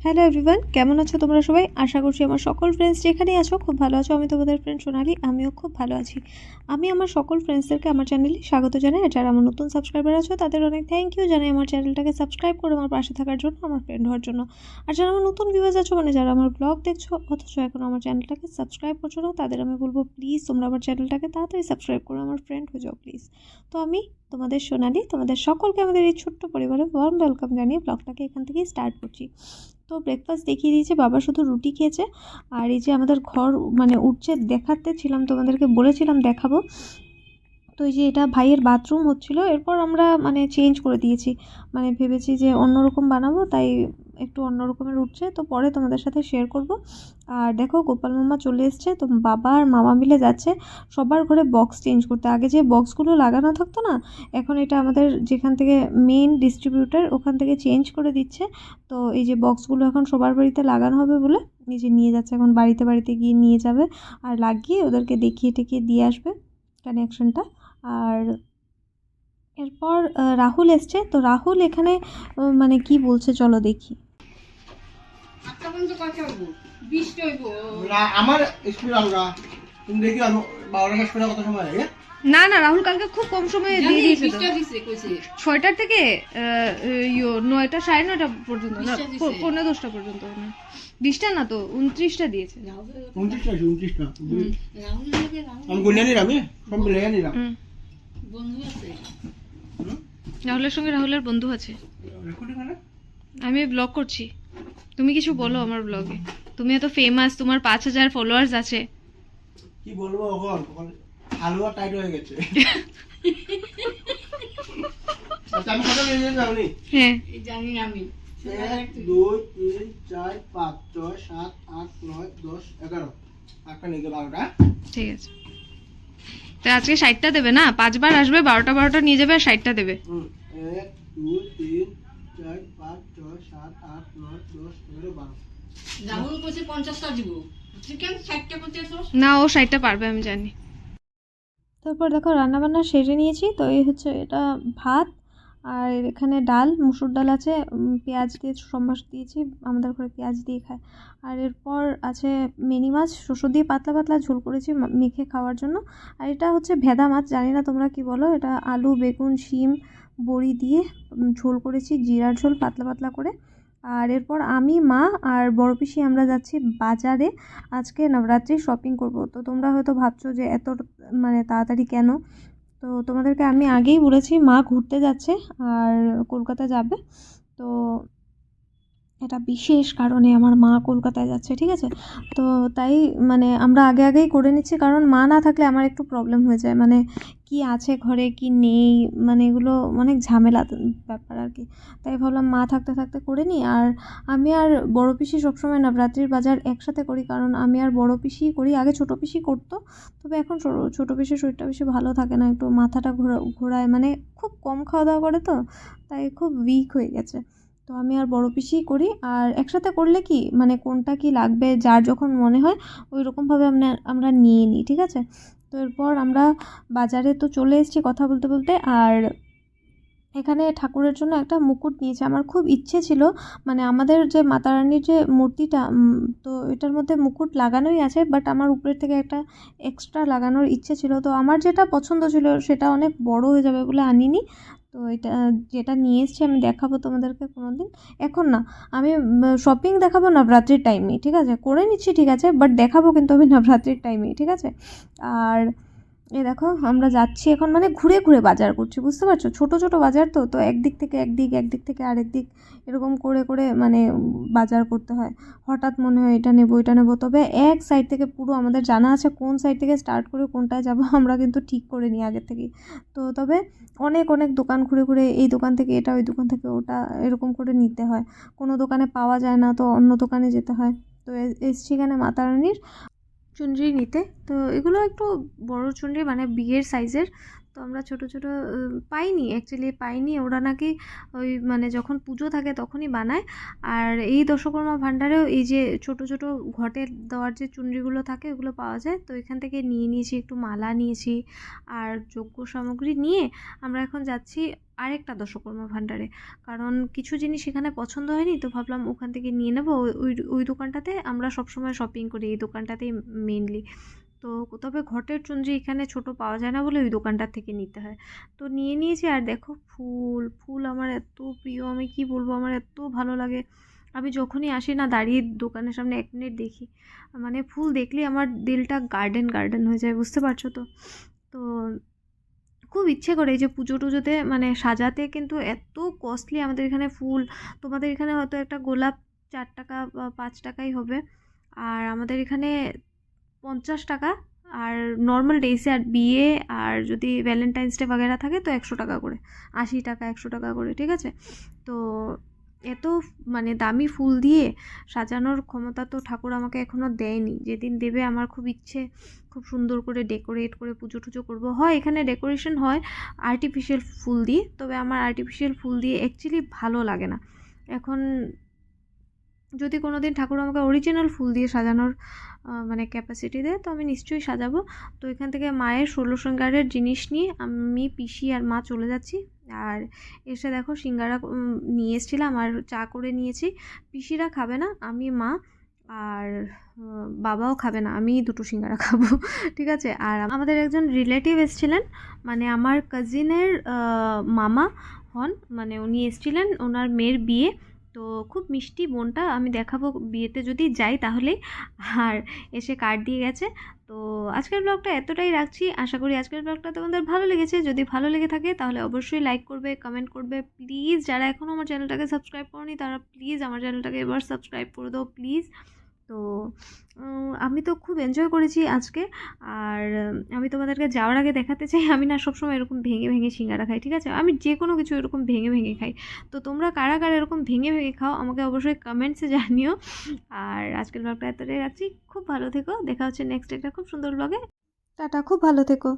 Hello everyone, কেমন আছো তোমরা সবাই? আশা করছি আমার সকল ফ্রেন্ডস যেখানেই আছো খুব ভালো আছো। আমি তোমাদের ফ্রেন্ড সোনালি, আমিও খুব ভালো আছি। আমি আমার সকল ফ্রেন্ডসদেরকে আমার চ্যানেলে স্বাগত জানাই। আর যারা আমার নতুন সাবস্ক্রাইবার আছো তাদের অনেক থ্যাংক ইউ জানাই আমার চ্যানেলটাকে সাবস্ক্রাইব করে আমার পাশে থাকার জন্য, আমার ফ্রেন্ড হওয়ার জন্য। আর যারা আমার নতুন ভিউয়ার্স আছো, মানে যারা আমার ব্লগ দেখছো অথচ এখন আমার চ্যানেলটাকে সাবস্ক্রাইব করছো না, তাদের আমি বলবো প্লিজ তোমরা আমার চ্যানেলটাকে তাড়াতাড়ি সাবস্ক্রাইব করো, আমার ফ্রেন্ড হয়ে যাও প্লিজ। তো আমি তোমাদের সোনালি, তোমাদের সকলকে আমাদের এই ছোট্ট পরিবারে ওয়ার্ম ওয়েলকাম জানিয়ে ব্লগটাকে এখান থেকেই স্টার্ট করছি। তো ব্রেকফাস্ট দেখিয়ে দিয়েছে, বাবা শুধু রুটি খেয়েছে। আর এই যে আমাদের ঘর মানে উঠছে, দেখাতে ছিলাম তোমাদেরকে, বলেছিলাম দেখাবো। তো এই যে এটা ভাইয়ের বাথরুম হচ্ছিল, এরপর আমরা মানে চেঞ্জ করে দিয়েছি, মানে ভেবেছি যে অন্যরকম বানাবো, তাই একটু অন্য রকমের উঠছে, তো পরে তোমাদের সাথে শেয়ার করব। আর দেখো গোপাল মামা চলে এসছে, তো বাবা আর মামা মিলে যাচ্ছে সবার ঘরে বক্স চেঞ্জ করতে। আগে যে বক্সগুলো লাগানো থাকতো না, এখন এটা আমাদের যেখান থেকে মেইন ডিস্ট্রিবিউটার ওখান থেকে চেঞ্জ করে দিচ্ছে। তো এই যে বক্সগুলো এখন সবার বাড়িতে লাগানো হবে বলে নিজে নিয়ে যাচ্ছে, এখন বাড়িতে বাড়িতে গিয়ে নিয়ে যাবে আর লাগিয়ে ওদেরকে দেখিয়ে টেকিয়ে দিয়ে আসবে কানেকশনটা। আর এরপর রাহুল এসছে, তো রাহুল এখানে মানে কি বলছে চলো দেখি। আমার স্কুল আলগা তুমি দেখি আমি 12টা শেষ করে কত সময় লাগে? না না, রাহুল কালকে খুব কম সময়ে দিয়ে দিয়েছে তো, 6টার থেকে 9টা 9:30 পর্যন্ত, না 9:45 পর্যন্ত, না 20টা না তো 29টা দিয়েছে। 29টা 29টা আমি গুনিয়ে নিলাম, সব মিলে নিলাম। রাহুলের সঙ্গে রাহুলের বন্ধু আছে। আমি ব্লগ করছি, তুমি কিছু বলো আমার ব্লগে। তুমি এত ফেমাস, তোমার 5,000 ফলোয়ার্স আছে। কি বলবো, এখন হালুয়া টাইট হয়ে গেছে। আচ্ছা আমি কত নিয়ে যাবো নি? হ্যাঁ জানি না আমি। 1 2 3 4 5 6 7 8 9 10 11 একটা নিয়ে গেল 12টা। ঠিক আছে, তো আজকে 60টা দেবে না, 5বার আসবে, 12টা নিয়ে যাবে আর 60টা দেবে। 1 2 3 4 5 6 7 8 9 10 11 12। রাহুল কইছে 50টা দিব, তুই কেন 60টা করতেছস? না, ও 60টা পারবে আমি জানি। তারপর দেখো রান্নাবান্না সেরে নিয়েছি, তো এই হচ্ছে এটা ভাত, আর এখানে ডাল, মুসুর ডাল আছে, পেঁয়াজ দিয়ে সম্বাস দিয়েছি, আমাদের ঘরে পেঁয়াজ দিয়ে খায়। আর এরপর আছে মিনি মাছ শস্য দিয়ে পাতলা পাতলা ঝোল করেছি মেখে খাওয়ার জন্য। আর এটা হচ্ছে ভেদা মাছ, জানি না তোমরা কি বলো, এটা আলু বেগুন শিম বড়ি দিয়ে ঝোল করেছি, জিরার ঝোল পাতলা পাতলা করে। আর এরপর আমি মা আর বড় পিসি আমরা যাচ্ছি বাজারে, আজকে নবরাত্রির শপিং করব। তো তোমরা হয়তো ভাবছো যে এত মানে তাড়াতাড়ি কেন, তো তোমাদেরকে আমি আগেই বলেছি মা ঘুরতে যাচ্ছে আর কলকাতা যাবে। তো এটা বিশেষ কারণে আমার মা কলকাতায় যাচ্ছে, ঠিক আছে? তো তাই মানে আমরা আগে আগেই করে নিচ্ছি, কারণ মা না থাকলে আমার একটু প্রবলেম হয়ে যায়, মানে কি আছে ঘরে কি নেই, মানে এগুলো অনেক ঝামেলা ব্যাপার আর কি। তাই ভাবলাম মা থাকতে থাকতে করে নিই। আর আমি আর বড় পিসি সবসময় নবরাত্রির বাজার একসাথে করি, কারণ আমি আর বড় পিসিই করি, আগে ছোটো পিসি করতো, তবে এখন ছোটো পিসির শরীরটা বেশি ভালো থাকে না, একটু মাথাটা ঘোরায়, মানে খুব কম খাওয়া দাওয়া করে তো, তাই খুব উইক হয়ে গেছে। তো আমি আর বড় পিসিই করি, আর একসাথে করলে কি মানে কোনটা কি লাগবে যার যখন মনে হয় ওই রকমভাবে আমরা নিয়ে নিই, ঠিক আছে? তো এরপর আমরা বাজারে তো চলে এসেছি কথা বলতে বলতে। আর এখানে ঠাকুরের জন্য একটা মুকুট নিয়েছে, আমার খুব ইচ্ছে ছিল, মানে আমাদের যে মাতা রানীর যে মূর্তিটা, তো এটার মধ্যে মুকুট লাগানোই আছে, বাট আমার উপরের থেকে একটা এক্সট্রা লাগানোর ইচ্ছে ছিল। তো আমার যেটা পছন্দ ছিল সেটা অনেক বড় হয়ে যাবে বলে আনিনি। তো এটা যেটা নিয়ে এসেছি আমি দেখাবো তোমাদেরকে কোনো দিন, এখন না। আমি শপিং দেখাবো নবরাত্রির টাইমেই, ঠিক আছে? করে নিচ্ছি ঠিক আছে, বাট দেখাবো কিন্তু আমি নবরাত্রির টাইমেই, ঠিক আছে? আর এই দেখো আমরা যাচ্ছি এখন, মানে ঘুরে ঘুরে বাজার করছি, বুঝতে পারছো? ছোট ছোট বাজার তো, তো একদিক থেকে একদিক, একদিক থেকে আরেক দিক, এরকম করে করে মানে বাজার করতে হয়। হঠাৎ মনে হয় এটা নেবো এটা নেবো, তবে এক সাইড থেকে পুরো আমাদের জানা আছে কোন সাইড থেকে স্টার্ট করে কোনটায় যাবো, আমরা কিন্তু ঠিক করে নিই আগের থেকেই। তো তবে অনেক অনেক দোকান ঘুরে ঘুরে এই দোকান থেকে এটা, ওই দোকান থেকে ওটা, এরকম করে নিতে হয়। কোনো দোকানে পাওয়া যায় না তো অন্য দোকানে যেতে হয়। তো এসছি এখানে মাতা রানীর চুনরি নিতে। তো এগুলো একটু বড় চুনরি, মানে বিয়ের সাইজের, তো তো আমরা ছোট ছোট পাইনি, অ্যাকচুয়ালি পাইনি, ওরা নাকি ওই মানে যখন পুজো থাকে তখনই বানায়। আর এই দশকর্মা ভাণ্ডারেও এই যে ছোট ছোট ঘটে দেওয়ার যে চুনরিগুলো থাকে ওগুলো পাওয়া যায়। তো এখান থেকে নিয়ে নিয়েছি, একটু মালা নিয়েছি আর যোগ্য সামগ্রী নিয়ে আমরা এখন যাচ্ছি আরেকটা দশকর্মা ভাণ্ডারে, কারণ কিছু জিনিস এখানে পছন্দ হয়নি, তো ভাবলাম ওখান থেকে নিয়ে নেবো। ওই ওই দোকানটাতে আমরা সবসময় শপিং করি, এই দোকানটাতেই মেনলি। তো তবে ঘটের চুনরি এখানে ছোট পাওয়া যায় না বলে ওই দোকানটার থেকে নিতে হয়। তো নিয়ে নিয়েছি। আর দেখো ফুল ফুল আমার এত প্রিয়, আমি কি বলবো, আমার এত ভালো লাগে। আমি যখনই আসি না, দাঁড়িয়ে দোকানের সামনে 1 মিনিট দেখি, মানে ফুল দেখলেই আমার দিলটা গার্ডেন গার্ডেন হয়ে যায়, বুঝতে পারছো তো। তো খুব ইচ্ছে করে এই যে পুজো টুজোতে মানে সাজাতে, কিন্তু এত কস্টলি আমাদের এখানে ফুল। তোমাদের এখানে হয়তো একটা গোলাপ 4 টাকা বা 5 টাকাই হবে, আর আমাদের এখানে 50 টাকা। আর নর্মাল ডেইসে আর বিয়ে আর যদি ভ্যালেন্টাইন্স ডে বাগেরা থাকে তো 100 টাকা করে, 80 টাকা 100 টাকা করে, ঠিক আছে। তো এত মানে দামি ফুল দিয়ে সাজানোর ক্ষমতা তো ঠাকুর আমাকে এখনও দেয়নি, যেদিন দেবে আমার খুব ইচ্ছে খুব সুন্দর করে ডেকোরেট করে পুজো টুজো করবো। হয় এখানে ডেকোরেশন হয় আর্টিফিশিয়াল ফুল দিয়ে, তবে আমার আর্টিফিশিয়াল ফুল দিয়ে অ্যাকচুয়ালি ভালো লাগে না। এখন যদি কোনো দিন ঠাকুর আমাকে অরিজিনাল ফুল দিয়ে সাজানোর মানে ক্যাপাসিটি দেয় তো আমি নিশ্চয়ই সাজাবো। তো এখান থেকে মায়ের 16 শৃঙ্গারের জিনিস নিয়ে আমি, পিসি আর মা চলে যাচ্ছি। আর এসে দেখো সিঙ্গারা নিয়ে এসেছিলাম আর চা করে নিয়েছি। পিসিরা খাবে না, আমি, মা আর বাবাও খাবে না, আমি 2টো সিঙ্গারা খাবো, ঠিক আছে। আর আমাদের একজন রিলেটিভ এসেছিলেন, মানে আমার কাজিনের মামা হন, মানে উনি এসেছিলেন, ওনার মেয়ের বিয়ে। তো খুব মিষ্টি বোনটা, আমি দেখাবো বিয়েতে যদি যাই তাহলেই। আর এসে কার্ড দিয়ে গেছে। তো আজকের ব্লগটা এতটাই রাখছি, আশা করি আজকের ব্লগটা তোমাদের ভালো লেগেছে। যদি ভালো লেগে থাকে তাহলে অবশ্যই লাইক করবে, কমেন্ট করবে। প্লিজ যারা এখনও আমার চ্যানেলটাকে সাবস্ক্রাইব করনি তারা প্লিজ আমার চ্যানেলটাকে এবার সাবস্ক্রাইব করে দাও প্লিজ। তো আমি তো খুব এনজয় করেছি আজকে। আর আমি তোমাদেরকে যাওয়ার আগে দেখাতে চাই, আমি না সবসময় এরকম ভেঙে ভেঙে সিঙ্গারা খাই, ঠিক আছে। আমি যে কোনো কিছু এরকম ভেঙে ভেঙে খাই। তো তোমরা কারা কারা এরকম ভেঙে ভেঙে খাও আমাকে অবশ্যই কমেন্টসে জানিও। আর আজকের ব্লগটা এতটাই রাখছি, খুব ভালো থেকো, দেখা হচ্ছে নেক্সট একটা খুব সুন্দর ব্লগে। টাটা, খুব ভালো থেকো।